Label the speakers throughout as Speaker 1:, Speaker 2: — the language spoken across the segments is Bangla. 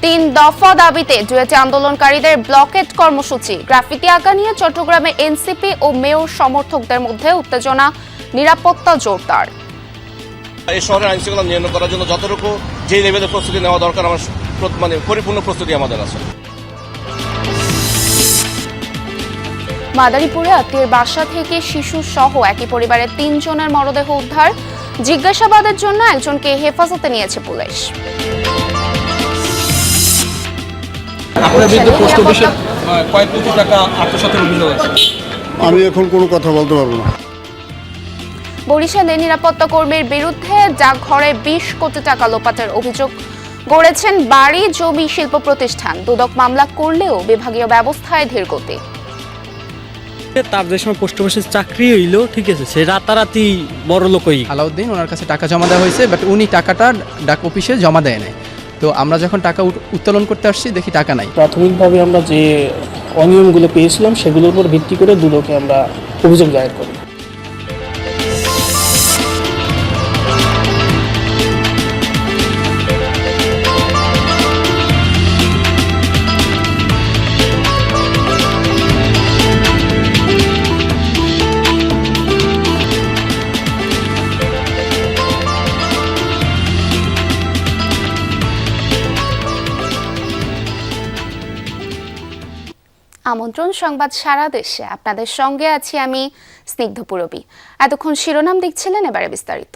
Speaker 1: তিন দফা দাবিতে ডুয়েটে আন্দোলনকারীদের ব্লকেট কর্মসূচি। গ্রাফিতি আঁকা নিয়ে চট্টগ্রামে এনসিপি ও মেয়র সমর্থকদের মধ্যে উত্তেজনা, নিরাপত্তা জোরদার।
Speaker 2: এই শহরের আইনশৃঙ্খলা নিয়ন্ত্রণ করার জন্য যতটুকু যে লেভেলের প্রস্তুতি নেওয়া দরকার আমার পরিপূর্ণ প্রস্তুতি আমাদের আছে।
Speaker 1: মাদারীপুরে আত্মীয়ের বাসা থেকে শিশু সহ একই পরিবারের ৩ জনের মরদেহ উদ্ধার। জিজ্ঞাসাবাদের জন্য একজনকে হেফাজতে নিয়েছে পুলিশ।
Speaker 3: আপনার বিরুদ্ধে পোস্ট অফিসে কয়েক কোটি টাকা আত্মসাতের অভিযোগ আছে।
Speaker 4: আমি এখন কোনো কথা বলতে পারবো না।
Speaker 1: বরিশালে নিরাপত্তা কর্মীর বিরুদ্ধে ডাকঘরে ২০ কোটি টাকা লোপাটের অভিযোগ গড়েছেন বাড়ি জমি শিল্প প্রতিষ্ঠান। দুদক মামলা করলেও বিভাগীয় ব্যবস্থায় ধীরগতি।
Speaker 5: তার যে সময় পোস্ট অফিসে চাকরি হইলো, ঠিক আছে, সে রাতারাতি বড় লোক হই।
Speaker 6: আলাউদ্দিন ওনার কাছে টাকা জমা দেওয়া হয়েছে, বাট উনি টাকাটা ডাক অফিসে জমা দেয় নাই। তো আমরা যখন টাকা উত্তোলন করতে আসছি দেখি টাকা নাই।
Speaker 7: প্রাথমিকভাবে আমরা যে অনিয়মগুলো পেয়েছিলাম সেগুলোর উপর ভিত্তি করে দুদকে আমরা অভিযোগ দায়ের করি।
Speaker 1: আমন্ত্রণ সংবাদ সারা দেশে, আপনাদের সঙ্গে আছি আমি স্নিগ্ধ পুরবী। এতক্ষণ শিরোনাম দেখছিলেন, এবারে বিস্তারিত।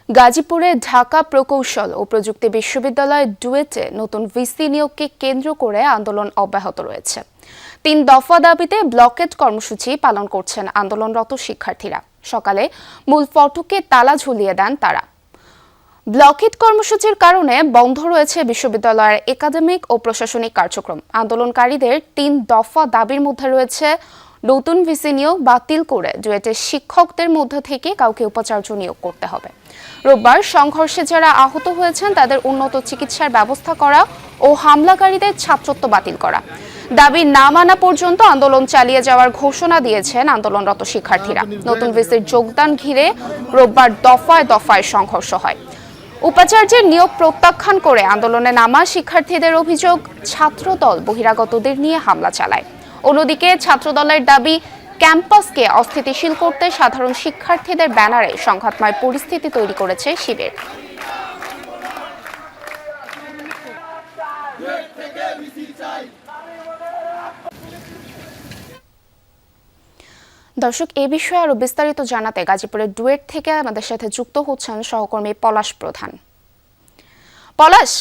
Speaker 1: গাজীপুরে ঢাকা প্রকৌশল ও প্রযুক্তি বিশ্ববিদ্যালয় ডুয়েটে নতুন ভিসি নিয়োগকে কেন্দ্র করে আন্দোলন অব্যাহত রয়েছে। ৩ দফা দাবিতে ব্লকেট কর্মসূচি পালন করছেন আন্দোলনরত শিক্ষার্থীরা। সকালে মূল ফটকে তালা ঝুলিয়ে দেন তারা। ব্লকেট কর্মসূচির কারণে বন্ধ রয়েছে বিশ্ববিদ্যালয়ের একাডেমিক ও প্রশাসনিক কার্যক্রম। আন্দোলনকারীদের ৩ দফা দাবির মধ্যে রয়েছে নতুন ভিসি নিয়োগ বাতিল করে ডুয়েটের শিক্ষকদের মধ্য থেকে কাউকে উপাচার্য নিয়োগ করতে হবে। রোববার সংঘর্ষে যারা আহত হয়েছেন তাদের উন্নত চিকিৎসার ব্যবস্থা করা ও হামলাকারীদের ছাত্রত্ব বাতিল করা। দাবি না মানা পর্যন্ত আন্দোলন চালিয়ে যাওয়ার ঘোষণা দিয়েছেন আন্দোলনরত শিক্ষার্থীরা। নতুন ভিসির যোগদান ঘিরে রোববার দফায় দফায় সংঘর্ষ হয়। উপাচার্যের নিয়োগ প্রত্যাখ্যান করে আন্দোলনে নামা শিক্ষার্থীদের অভিযোগ, ছাত্রদল বহিরাগতদের নিয়ে হামলা চালায়। অন্যদিকে ছাত্রদলের দাবি, ক্যাম্পাসকে অস্থিতিশীল করতে সাধারণ শিক্ষার্থীদের ব্যানারে সংঘাতময় পরিস্থিতি তৈরি করেছে শিবির। দর্শক, এই বিষয়ে আরো বিস্তারিত জানাতে গাজীপুরের ডুয়েট থেকে আমাদের সাথে যুক্ত হচ্ছেন সহকর্মী পলাশ প্রধান। পলাশ,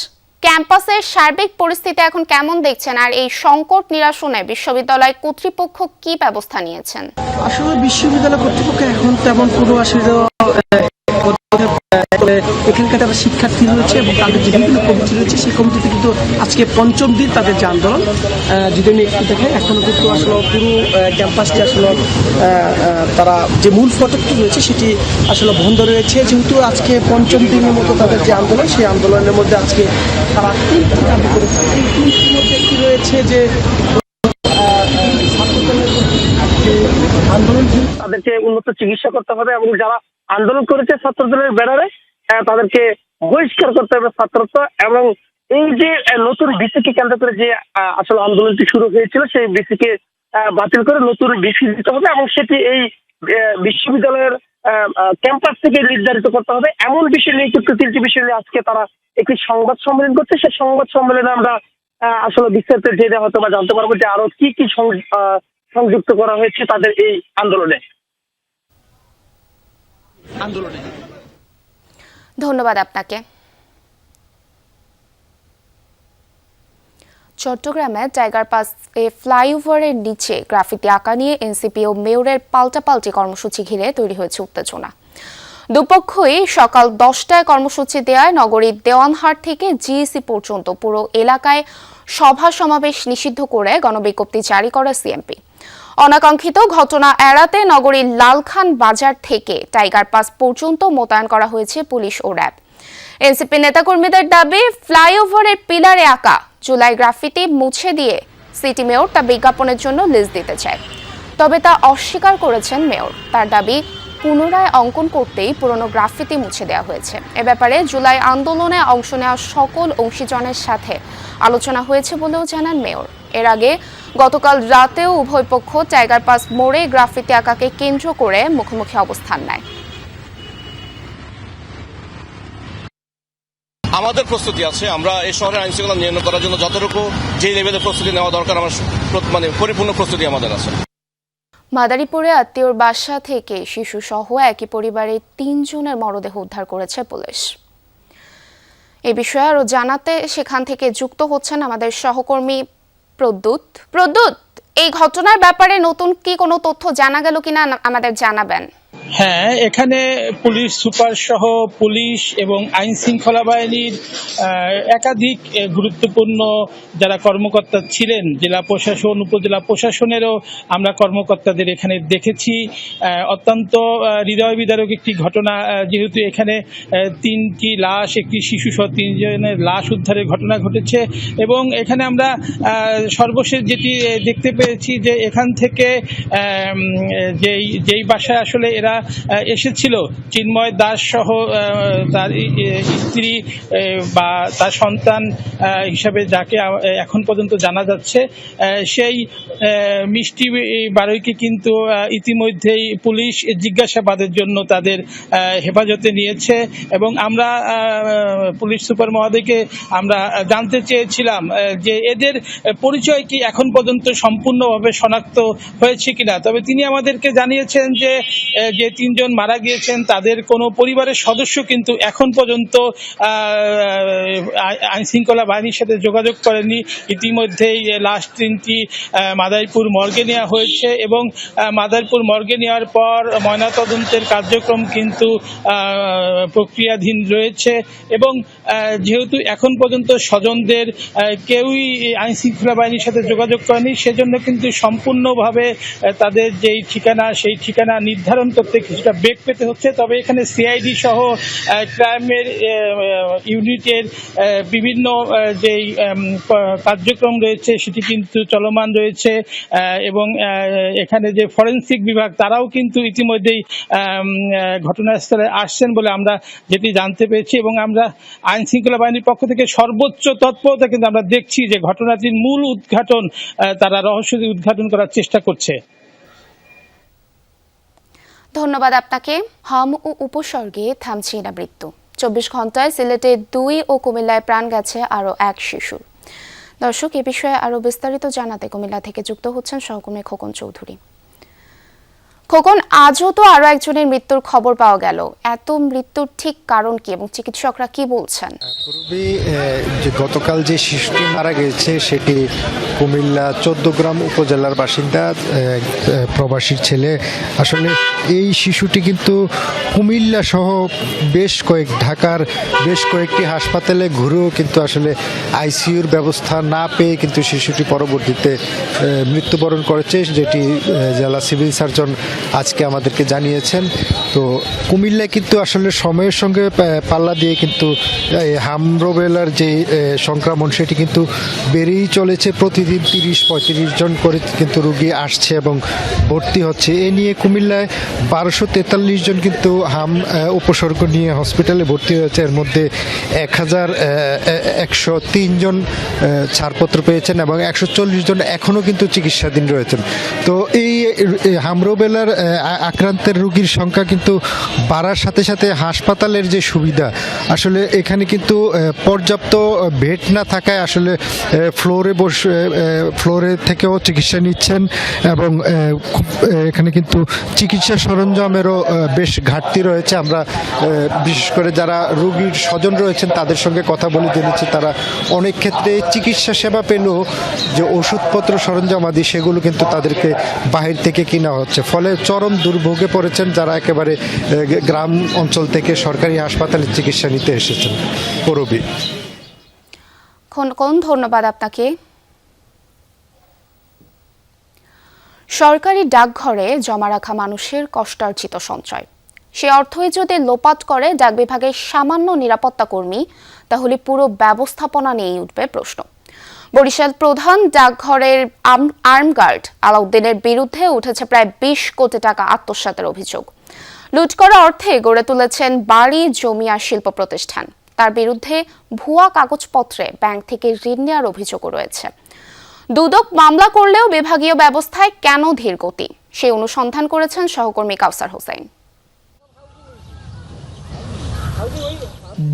Speaker 1: ক্যাম্পাসের সার্বিক পরিস্থিতি এখন কেমন দেখছেন, আর এই সংকট নিরসনে বিশ্ববিদ্যালয় কর্তৃপক্ষ কি ব্যবস্থা নিয়েছেন?
Speaker 7: আসলে বিশ্ববিদ্যালয় কর্তৃপক্ষ এখন তেমন কোনো এখানকার যারা শিক্ষার্থী রয়েছে এবং তাদের যে বিভিন্ন কমিটি রয়েছে সেই কমিটিতে কিন্তু আজকে ৫ম দিন তাদের যে আন্দোলন, যদি আমি একটু দেখে এখনো কিন্তু আসলে পুরো ক্যাম্পাসটি আসলে তারা যে মূল ফটকটি রয়েছে সেটি আসলে বন্ধ রয়েছে। যেহেতু আজকে ৫ম দিনের মতো তাদের যে আন্দোলন, সেই আন্দোলনের মধ্যে আজকে তারা ৩টি দাবি করেছে। এই ৩টির মধ্যে একটি রয়েছে যে আন্দোলন তাদেরকে উন্নত চিকিৎসা করতে হবে এবং যারা আন্দোলন করেছে ছাত্রদলের ব্যানারে তাদেরকে বহিষ্কার করতে হবে ছাত্রত্ব, এবং এই যে নতুন ভিসিকে কেন্দ্র করে যে আসলে আন্দোলনটি শুরু হয়েছিল সেই ভিসিকে বাতিল করে নতুন ভিসি দিতে হবে এবং সেটি এই বিশ্ববিদ্যালয়ের ক্যাম্পাস থেকে নির্ধারিত করতে হবে। এমন বিষয় নিয়ে কিন্তু 3টি বিষয় নিয়ে আজকে তারা একটি সংবাদ সম্মেলন করছে। সেই সংবাদ সম্মেলনে আমরা আসলে বিস্তারিত জেনে হয়তো বা জানতে পারবো যে আরো কি কি সংযুক্ত করা হয়েছে তাদের এই আন্দোলনে।
Speaker 1: ধন্যবাদ আপনাকে। চট্টগ্রামে টাইগার পাস ফ্লাইওভারের নিচে গ্রাফিতি আঁকা নিয়ে এনসিপি ও মেয়রের পাল্টাপাল্টি কর্মসূচি ঘিরে তৈরি হয়েছে উত্তেজনা। দুপক্ষই সকাল 10টায় কর্মসূচি দেওয়ায় নগরীর দেওয়ানহাট থেকে জিইসি পর্যন্ত পুরো এলাকায় সভা সমাবেশ নিষিদ্ধ করে গণবিজ্ঞপ্তি জারি করে সিএমপি। অনাকাঙ্ক্ষিত ঘটনা এড়াতে নগরীর লালখান বাজার থেকে টাইগার পাস পর্যন্ত মোতায়েন করা হয়েছে পুলিশ ও র্যাব। এনসিপি নেতাকর্মীদের দাবি, ফ্লাইওভারের পিলারে আঁকা জুলাই গ্রাফিতি মুছে দিয়ে সিটি মেয়র তা বিজ্ঞাপনের জন্য লিজ দিতে চায়, তবে তা অস্বীকার করেছেন মেয়র। তার দাবি, পুনরায় অঙ্কন করতেই পুরনো গ্রাফিতি মুছে দেওয়া হয়েছে। এ ব্যাপারে জুলাই আন্দোলনে অংশ নেওয়া সকল অংশীজনের সাথে আলোচনা হয়েছে বলেও জানান মেয়র। এর আগে গতকাল রাতেও উভয় পক্ষ টাইগার পাস মোড়ে গ্রাফিতি আঁকাকে কেন্দ্র করে মুখোমুখি অবস্থান নেয়।
Speaker 2: আমাদের প্রস্তুতি আছে, আমরা এই শহরের আইন শৃঙ্খলা নিয়ন্ত্রণ করার জন্য যতটুকু যে লেভেলে প্রস্তুতি নেওয়া দরকার আমার পরিপূর্ণ প্রস্তুতি আমাদের আছে।
Speaker 1: মাদারীপুরে আত্মীয়র বাসা থেকে শিশু সহ একই পরিবারের ৩ জনের মরদেহ উদ্ধার করেছে পুলিশ। এ বিষয়ে আরো জানাতে সেখান থেকে যুক্ত হচ্ছেন আমাদের সহকর্মী প্রদ্যুৎ, এই ঘটনার ব্যাপারে নতুন কি কোনো তথ্য জানা গেল কিনা আমাদের জানাবেন।
Speaker 8: হ্যাঁ, এখানে পুলিশ সুপার সহ পুলিশ এবং আইন শৃঙ্খলা বাহিনীর একাধিক গুরুত্বপূর্ণ যারা কর্মকর্তা ছিলেন, জেলা প্রশাসন, উপজেলা প্রশাসনেরও আমরা কর্মকর্তাদের এখানে দেখেছি। অত্যন্ত হৃদয় বিদারক একটি ঘটনা, যেহেতু এখানে 3টি লাশ, একটি শিশু সহ 3 জনের লাশ উদ্ধারের ঘটনা ঘটেছে। এবং এখানে আমরা সর্বশেষ যেটি দেখতে পেয়েছি যে এখান থেকে যেই বাসায় আসলে এরা এসেছিল, চিন্ময় দাস সহ তার স্ত্রী বা তার সন্তান হিসাবে যাকে এখন পর্যন্ত জানা যাচ্ছে, সেই মিষ্টি বারৈকে কিন্তু ইতিমধ্যেই পুলিশ জিজ্ঞাসাবাদের জন্য তাদের হেফাজতে নিয়েছে। এবং আমরা পুলিশ সুপার মহোদয়কে আমরা জানতে চেয়েছিলাম যে এদের পরিচয় কি এখন পর্যন্ত সম্পূর্ণভাবে শনাক্ত হয়েছে কিনা। তবে তিনি আমাদেরকে জানিয়েছেন যে 3 জন মারা গিয়েছেন তাদের কোনো পরিবারের সদস্য কিন্তু এখন পর্যন্ত আইন শৃঙ্খলা বাহিনীর সাথে যোগাযোগ করেনি। ইতিমধ্যেই লাস্ট 3টি মাদারীপুর মর্গে নেওয়া হয়েছে এবং মাদারীপুর মর্গে নেওয়ার পর ময়নাতদন্তের কার্যক্রম কিন্তু প্রক্রিয়াধীন রয়েছে। এবং যেহেতু এখন পর্যন্ত স্বজনদের কেউই আইন শৃঙ্খলা বাহিনীর সাথে যোগাযোগ করেনি, সেজন্য কিন্তু সম্পূর্ণভাবে তাদের যেই ঠিকানা, সেই ঠিকানা নির্ধারণ করতে কিছুটা বেগ পেতে হচ্ছে। তবে এখানে সিআইডি সহ ক্রাইমের ইউনিটের বিভিন্ন যেই কার্যক্রম রয়েছে সেটি কিন্তু চলমান রয়েছে। এবং এখানে যে ফরেনসিক বিভাগ তারাও কিন্তু ইতিমধ্যেই ঘটনাস্থলে আসছেন বলে আমরা যেটি জানতে পেরেছি। এবং আমরা আইন শৃঙ্খলা বাহিনীর পক্ষ থেকে সর্বোচ্চ তৎপরতা কিন্তু আমরা দেখছি যে ঘটনাটির মূল উদ্ঘাটন, তারা রহস্য উদ্ঘাটন করার চেষ্টা করছে।
Speaker 1: ধন্যবাদ আপনাকে। হাম ও উপসর্গে থামছে না মৃত্যু। 24 ঘন্টায় সিলেটে 2 ও কুমিল্লায় প্রাণ গেছে আরও 1 শিশু। দর্শক, এ বিষয়ে আরো বিস্তারিত জানাতে কুমিল্লা থেকে যুক্ত হচ্ছেন সহকর্মী খোকন চৌধুরী। খোকন, আজও তো আরো একজনের মৃত্যুর খবর পাওয়া গেল, এত মৃত্যুর ঠিক কারণ কি এবং চিকিৎসকরা কি বলছেন?
Speaker 9: গতকাল যে শিশুটি মারা গেছে সেটি কুমিল্লা 14 গ্রাম উপজেলার বাসিন্দা, প্রবাসীর ছেলে। আসলে এই শিশুটি কিন্তু কুমিল্লা সহ ঢাকার বেশ কয়েকটি হাসপাতালে ঘুরেও কিন্তু আসলে আইসিইউর ব্যবস্থা না পেয়ে কিন্তু শিশুটি পরবর্তীতে মৃত্যুবরণ করেছে, যেটি জেলা সিভিল সার্জন আজকে আমাদেরকে জানিয়েছেন। তো কুমিল্লায় কিন্তু আসলে সময়ের সঙ্গে পাল্লা দিয়ে কিন্তু হামরোবেলার যে সংক্রমণ সেটি কিন্তু বেড়েই চলেছে। প্রতিদিন 30-35 জন করে কিন্তু রোগী আসছে এবং ভর্তি হচ্ছে। এ নিয়ে কুমিল্লায় 1243 জন কিন্তু উপসর্গ নিয়ে হসপিটালে ভর্তি হয়েছে। এর মধ্যে 1103 জন ছাড়পত্র পেয়েছেন এবং 140 জন এখনও কিন্তু চিকিৎসাধীন রয়েছেন। তো এই হামরোবেলার আক্রান্তের রোগীর সংখ্যা কিন্তু বাড়ার সাথে সাথে হাসপাতালের যে সুবিধা, আসলে এখানে কিন্তু পর্যাপ্ত বেড না থাকায় আসলে ফ্লোরে থেকেও চিকিৎসা নিচ্ছেন এবং এখানে কিন্তু চিকিৎসা সরঞ্জামেরও বেশ ঘাটতি রয়েছে। আমরা বিশেষ করে যারা রোগীর স্বজন রয়েছেন তাদের সঙ্গে কথা বলে জেনেছি তারা অনেক ক্ষেত্রে চিকিৎসা সেবা পেলেও যে ওষুধপত্র সরঞ্জামাদি সেগুলো কিন্তু তাদেরকে বাহির থেকে কিনা হচ্ছে, ফলে চরম দুর্ভোগে পড়েছেন যারা একেবারে গ্রাম অঞ্চল থেকে সরকারি হাসপাতালে চিকিৎসা নিতে এসেছেন। পরবী,
Speaker 1: ধন্যবাদ আপনাকে। সরকারি ডাকঘরে জমা রাখা মানুষের কষ্টার্জিত সঞ্চয়, সে অর্থই যদি লোপাট করে ডাক বিভাগের সামান্য নিরাপত্তা কর্মী, তাহলে পুরো ব্যবস্থাপনা নিয়েই উঠবে প্রশ্ন। বরিশাল প্রধান ডাকঘরের আর্মগার্ড আলাউদ্দিনের বিরুদ্ধে উঠেছে প্রায় 20 কোটি টাকা আত্মসাতের অভিযোগ। লুট করা অর্থে গড়ে তুলেছেন বাড়ি, জমি আর শিল্প প্রতিষ্ঠান। তার বিরুদ্ধে ভুয়া কাগজপত্রে ব্যাংক থেকে ঋণ নেওয়ার অভিযোগও রয়েছে। দুদক মামলা করলেও বিভাগীয় ব্যবস্থায় কেন ধীর গতি, সেই অনুসন্ধান করেছেন সহকর্মী কাউসার হোসেন।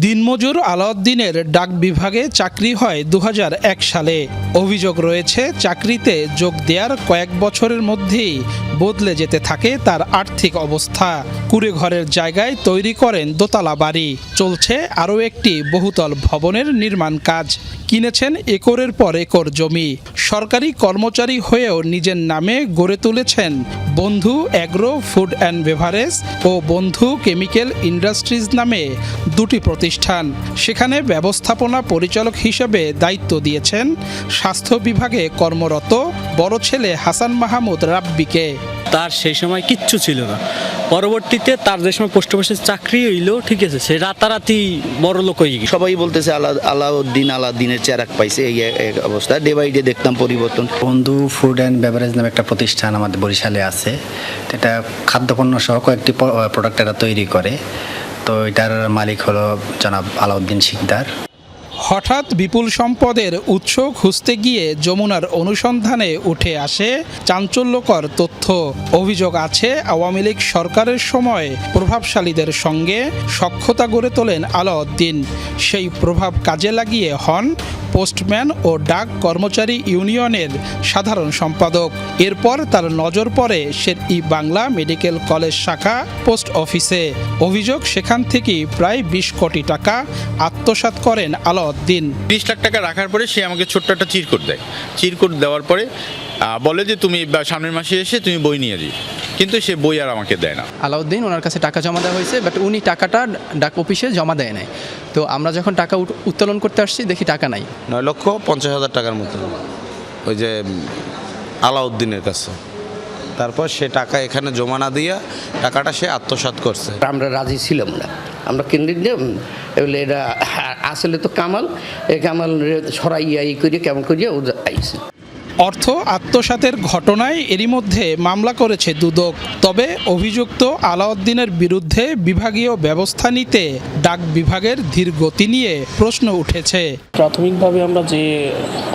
Speaker 10: দিনমজুর আলাউদ্দিনের ডাক বিভাগে চাকরি হয় 2001 সালে। অভিযোগ রয়েছে চাকরিতে যোগ দেওয়ার কয়েক বছরের মধ্যেই বদলে যেতে থাকে তার আর্থিক অবস্থা। কুড়ে ঘরের জায়গায় তৈরি করেন দোতলা বাড়ি, চলছে আরও একটি বহুতল ভবনের নির্মাণ কাজ। কিনেছেন একরের পর একর জমি। সরকারি কর্মচারী হয়েও নিজের নামে গড়ে তুলেছেন বন্ধু অ্যাগ্রো ফুড অ্যান্ড বেভারেজ ও বন্ধু কেমিক্যাল ইন্ডাস্ট্রিজ নামে দুটি প্রতিষ্ঠান। সেখানে ব্যবস্থাপনা পরিচালক হিসেবে দায়িত্ব দিয়েছেন স্বাস্থ্য বিভাগে কর্মরত বড় ছেলে হাসান মাহমুদ রাব্বিকে।
Speaker 5: তার সেই সময় কিচ্ছু ছিল না। পরবর্তীতে তার যে সময় পোস্ট অফিসে চাকরি হইলো, ঠিক আছে, সে রাতারাতি বড় লোক হয়ে গেছে।
Speaker 11: সবাই বলতেছে আলাউদ্দিনের চেরাক পাইছে। এই অবস্থা ডে বাই ডে দেখতাম পরিবর্তন।
Speaker 12: বন্ধু ফুড অ্যান্ড বেভারেজ নামে একটা প্রতিষ্ঠান আমাদের বরিশালে আছে। এটা খাদ্যপণ্য সহ কয়েকটি প্রোডাক্ট এরা তৈরি করে। তো এটার মালিক হলো জনাব আলাউদ্দিন শিকদার।
Speaker 10: হঠাৎ বিপুল সম্পদের উৎস খুঁজতে গিয়ে যমুনার অনুসন্ধানে উঠে আসে চাঞ্চল্যকর তথ্য। অভিযোগ আছে আওয়ামী লীগ সরকারের সময় প্রভাবশালীদের সঙ্গে সখ্যতা গড়ে তোলেন আলাউদ্দিন। সেই প্রভাব কাজে লাগিয়ে হন পোস্টম্যান ও ডাক কর্মচারী ইউনিয়নের সাধারণ সম্পাদক। এরপর তার নজর পড়ে শের-ই বাংলা মেডিকেল কলেজ শাখা পোস্ট অফিসে। অভিযোগ সেখান থেকেই প্রায় 20 কোটি টাকা আত্মসাৎ করেন আলাউদ্দিন।
Speaker 13: 20 লাখ টাকা রাখার পরে সে আমাকে ছোট্ট একটা চিরকুট দেয়। চিরকুট দেওয়ার পরে বলে যে তুমি সামনের মাসে এসে তুমি বই নিয়ে যাও, কিন্তু সে বই আর আমাকে দেয় না।
Speaker 6: আলাউদ্দিন ওনার কাছে টাকা জমা দেওয়া হয়েছে, বাট উনি টাকাটা ডাক অফিসে জমা দেয় নাই। তো আমরা যখন টাকা উত্তোলন করতে আসছি দেখি টাকা নাই।
Speaker 14: 9,50,000 টাকার মতো ওই যে আলাউদ্দিনের কাছে। তারপর সে টাকা এখানে জমা না দিয়া টাকাটা সে আত্মসাৎ করছে।
Speaker 11: আমরা রাজি ছিলাম না। আমরা কেন্দ্রিক এগুলো এটা আসলে তো কামাল, এই কামাল সরাইয়া করে কেমন করিয়া ও আইছে।
Speaker 10: অর্থ আত্মসাতের ঘটনায় এরই মধ্যে মামলা করেছে দুদক। তবে অভিযুক্ত আলাউদ্দিনের বিরুদ্ধে বিভাগীয় ব্যবস্থা নিতে ডাক বিভাগের ধীর গতি নিয়ে প্রশ্ন উঠেছে।
Speaker 8: প্রাথমিকভাবে আমরা যে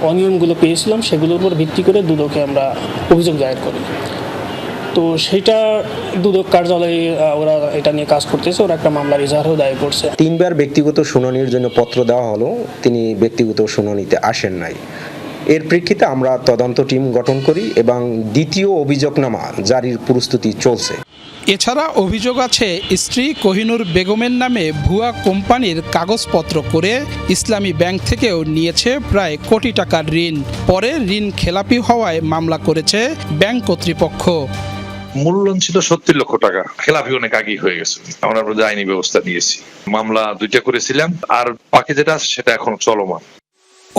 Speaker 8: অনিয়মগুলো পেয়েছিলাম সেগুলোর উপর ভিত্তি করে দুদকে আমরা অভিযোগ দায়ের করি। তো সেটা দুদক কার্যালয়ে ওরা এটা নিয়ে কাজ করতেছে, ওরা একটা মামলার ইজাহারও দায়ের করছে।
Speaker 15: 3 বার ব্যক্তিগত শুনানির জন্য পত্র দেওয়া হলো, তিনি ব্যক্তিগত শুনানিতে আসেন নাই। এর প্রেক্ষিতে আমরা তদন্ত টিম গঠন করি এবং দ্বিতীয় অভিযোগনামা জারির প্রস্তুতি চলছে।
Speaker 10: এছাড়া অভিযোগ আছে স্ত্রী কোহিনুর বেগমের নামে ভুয়া কোম্পানির কাগজপত্র করে ইসলামী ব্যাংক থেকেও নিয়েছে প্রায় কোটি টাকার ঋণ। পরে ঋণ খেলাপি হওয়ায় মামলা করেছে ব্যাংক কর্তৃপক্ষ।
Speaker 16: মূল্যায়ন ছিল 70 লক্ষ টাকা, খেলাপি অনেক আগেই হয়ে গেছে। আমরা আইনি ব্যবস্থা নিয়েছি, মামলা 2টা করেছিলাম, আর বাকি যেটা আছে সেটা এখন চলমান।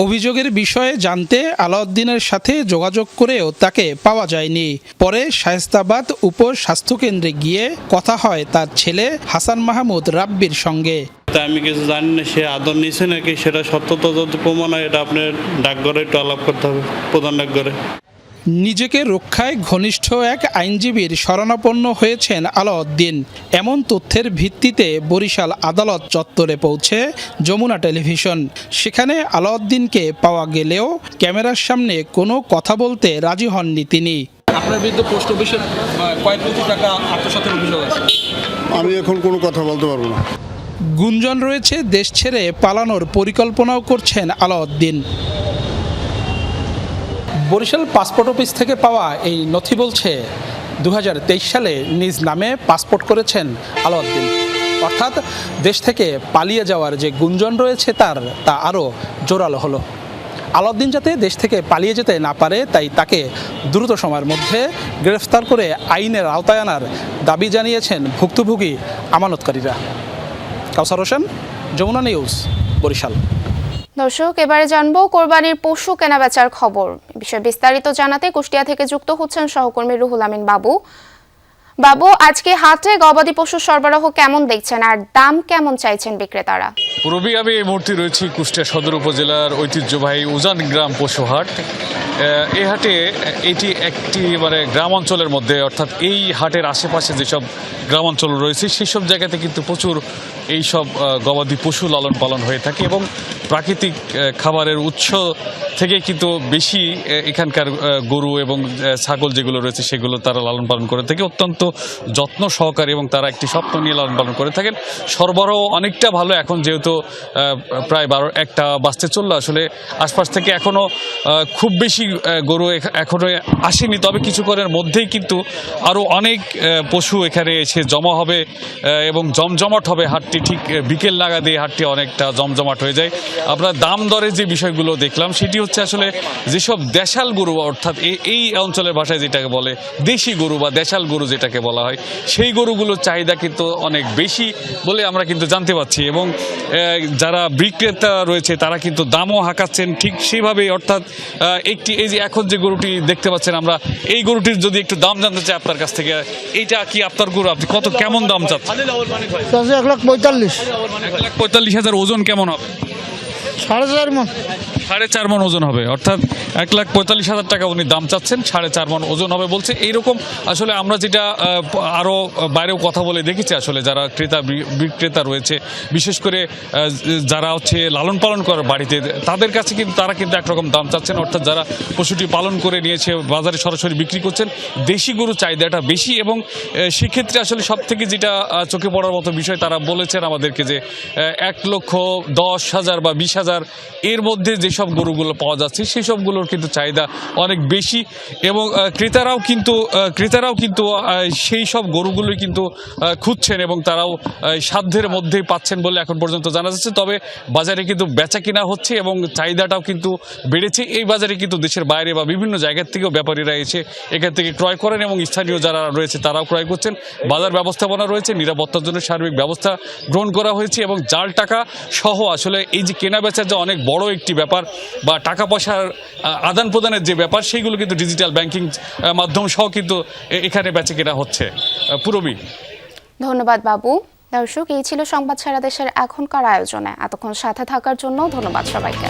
Speaker 10: অভিযোগের বিষয়ে জানতে আলাউদ্দিনের সাথে যোগাযোগ করেও তাকে পাওয়া যায়নি। পরে শায়েস্তাবাদ উপ স্বাস্থ্যকেন্দ্রে গিয়ে কথা হয় তার ছেলে হাসান মাহমুদ রাব্বির সঙ্গে।
Speaker 17: আমি কিছু জানি না সে আদর নিয়েছে নাকি, সেটা সত্যতা যত প্রমাণ হয় এটা আপনার ডাকঘরে একটু আলাপ করতে হবে, প্রধান ডাকঘরে।
Speaker 10: নিজেকে রক্ষায় ঘনিষ্ঠ এক আইনজীবীর শরণাপন্ন হয়েছেন আলাউদ্দিন। এমন তথ্যের ভিত্তিতে বরিশাল আদালত চত্বরে পৌঁছে যমুনা টেলিভিশন। সেখানে আলাউদ্দিনকে পাওয়া গেলেও ক্যামেরার সামনে কোনো কথা বলতে রাজি হননি তিনি।
Speaker 3: আপনার বিরুদ্ধে পোস্ট অফিসের কয়েক কোটি টাকা আত্মসাতের অভিযোগ আছে।
Speaker 4: আমি এখন কোনো কথা বলতে পারবো না।
Speaker 10: গুঞ্জন রয়েছে দেশ ছেড়ে পালানোর পরিকল্পনাও করছেন আলাউদ্দিন। বরিশাল পাসপোর্ট অফিস থেকে পাওয়া এই নথি বলছে 2023 সালে নিজ নামে পাসপোর্ট করেছেন আলাউদ্দিন। অর্থাৎ দেশ থেকে পালিয়ে যাওয়ার যে গুঞ্জন রয়েছে তা আরও জোরালো হলো। আলাউদ্দিন যাতে দেশ থেকে পালিয়ে যেতে না পারে, তাই তাকে দ্রুত সময়ের মধ্যে গ্রেফতার করে আইনের আওতায় আনার দাবি জানিয়েছেন ভুক্তভোগী আমানতকারীরা। কাউসার হোসেন, যমুনা নিউজ, বরিশাল।
Speaker 1: দর্শক, এবারে জানবো কোরবানির পশু কেনাবেচার খবর। বিষয়ে বিস্তারিত জানাতে কুষ্টিয়া থেকে যুক্ত হচ্ছেন সহকর্মী রুহুল আমিন বাবু। বাবু, আজকে হাটে গবাদি পশু সরবরাহ কেমন দেখছেন আর দাম কেমন চাইছেন বিক্রেতারা?
Speaker 18: রবি, আমি এই মুহূর্তে রয়েছি কুষ্টিয়া সদর উপজেলার ঐতিহ্যবাহী উজান গ্রাম পশু হাট। এই হাটে এটি একটি গ্রাম অঞ্চলের মধ্যে, অর্থাৎ এই হাটের আশেপাশে যেসব গ্রাম অঞ্চল রয়েছে সেই সব জায়গাতে কিন্তু প্রচুর এইসব গবাদি পশু লালন পালন হয়ে থাকে এবং প্রাকৃতিক খাবারের উৎস থেকে কিন্তু বেশি এখানকার গরু এবং ছাগল যেগুলো রয়েছে সেগুলো তারা লালন পালন করে থাকে অত্যন্ত যত্ন সহকারে, এবং তারা একটি স্বপ্ন নিয়ে লালন পালন করে থাকেন। সরবরাহ অনেকটা ভালো এখন, যেহেতু প্রায় ১২-১টা বাজতে চললো। আসলে আশপাশ থেকে এখনও খুব বেশি গরু এখনও আসেনি, তবে কিছুক্ষণের মধ্যেই কিন্তু আরও অনেক পশু এখানে এসে জমা হবে এবং জমজমাট হবে। হাটটি ঠিক বিকেল নাগাদে হাটটি অনেকটা জমজমাট হয়ে যায়। আমরা দাম দরের যে বিষয়গুলো দেখলাম সেটি হচ্ছে আসলে যেসব দেশাল গরু, অর্থাৎ এই অঞ্চলের ভাষায় যেটাকে বলে দেশি গরু বা দেশাল গরু যেটাকে বলা হয়, সেই গরুগুলোর চাহিদা কিন্তু অনেক বেশি বলে আমরা কিন্তু জানতে পারছি। এবং যারা বিক্রেতা রয়েছে তারা কিন্তু দামও হাঁকাচ্ছেন ঠিক সেইভাবেই। অর্থাৎ এই যে এখন যে গরুটি দেখতে পাচ্ছেন আমরা, এই গরুটির যদি একটু দাম জানতে চাই আপনার কাছ থেকে, এইটা কি আপনার গরু? আপনি কেমন দাম চাচ্ছেন?
Speaker 19: 1,45,000।
Speaker 18: 1,45,000। ওজন কেমন হবে?
Speaker 19: 4.5 মণ।
Speaker 18: 4.5 মণ ওজন হবে, অর্থাৎ 1,45,000 টাকা উনি দাম চাচ্ছেন, 4.5 মণ ওজন হবে বলছে। এইরকম আসলে আমরা যেটা আরও বাইরেও কথা বলে দেখেছি, আসলে যারা বিক্রেতা রয়েছে, বিশেষ করে যারা হচ্ছে লালন পালন করে বাড়িতে, তাদের কাছে কিন্তু তারা কিন্তু একরকম দাম চাচ্ছেন। অর্থাৎ যারা পশুটি পালন করে নিয়েছে বাজারে সরাসরি বিক্রি করছেন, দেশি গরু চাহিদাটা বেশি। এবং সেক্ষেত্রে আসলে সব থেকে যেটা চোখে পড়ার মতো বিষয়, তারা বলেছেন আমাদেরকে যে 1,10,000 বা 20,000 এর মধ্যে যেসব গরুগুলো পাওয়া যাচ্ছে সেই সবগুলোর কিন্তু চাহিদা অনেক বেশি। এবং ক্রেতারাও কিন্তু সেই সব গরুগুলোই কিন্তু খুঁজছেন এবং তারাও সাধ্যের মধ্যেই পাচ্ছেন বলে এখন পর্যন্ত জানা যাচ্ছে। তবে বাজারে কিন্তু বেচা কিনা হচ্ছে এবং চাহিদাটাও কিন্তু বেড়েছে। এই বাজারে কিন্তু দেশের বাইরে বা বিভিন্ন জায়গার থেকেও ব্যাপারীরা এসে এখান থেকে ক্রয় করেন এবং স্থানীয় যারা রয়েছে তারাও ক্রয় করছেন। বাজার ব্যবস্থাপনা রয়েছে, নিরাপত্তার জন্য সার্বিক ব্যবস্থা গ্রহণ করা হয়েছে এবং জাল টাকা সহ আসলে এই যে কেনা বেচার যে অনেক বড় একটি ব্যাপার বা টাকা পয়সার আদান প্রদানের যে ব্যাপার, সেইগুলো কিন্তু ডিজিটাল ব্যাংকিং মাধ্যম সহ কিন্তু এখানে বেচে কেনা হচ্ছে। পুরবী,
Speaker 1: ধন্যবাদ বাবু। দর্শক, এই ছিল সংবাদ সারা দেশের এখনকার আয়োজনে। এতক্ষণ সাথে থাকার জন্য ধন্যবাদ সবাইকে।